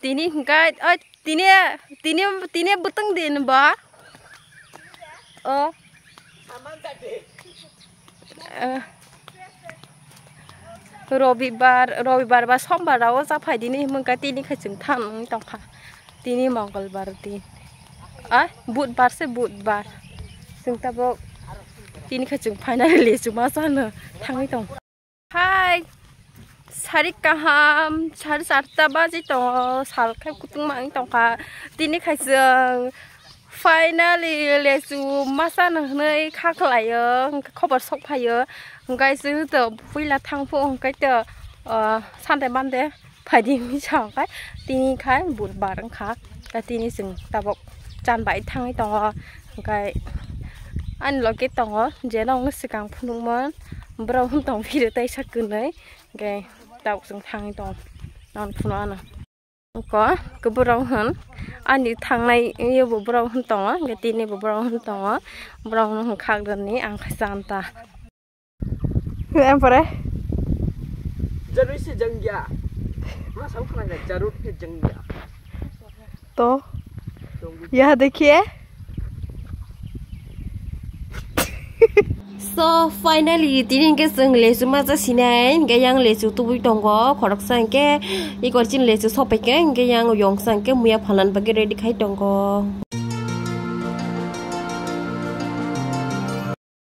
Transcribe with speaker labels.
Speaker 1: tini hingkai tini butang din ba रविबार बा समबाराव जाफाय दिनै मोनका तिनि खायजों थां दंखा तिनि मंगलबार दिन बुधबारसो बुधबार जों ताबो तिनि खायजों फाइनालि जुमा जानो थाङै दं हाय सारि गाहाम सारि सातता बाजि दं सालखाय कुतुं मां दंखा तिनि खायजों फाइनालि लेजु मा जानो नै खाख्लायो खबर सफायो ओंखाय जोंथ' फैला थांफु ओंखायथ' सानदे मानदे फायदिनि सावखाय तिनिखाय बुधबार ओंखा तिनि जों ताबक जानबाय थाङै दङ ओंखाय आंनि लगे दङ जेनावनो सिगां फुदुंमोन ब्राव दं फिरो दै सागोनै ओंखाय दाउजों थाङै दं आं फुनानो को गोबराव होन आंनि थांनाय बोब्राव होन दङ ओंखाय तिनि बोब्राव होन दङ ब्रावनो होनखागोननि आं जानता ओमफ्राय
Speaker 2: जरूर से जंगिया मा सब खाना जरूर से जंगिया
Speaker 1: तो यह देखिए So finally tining ke seng lesu ma za sinai ke yang lesu tu bui dong go khorok sang ke ikor chin lesu sopai ke yang yong sang ke muya phalan bage ready khai dong go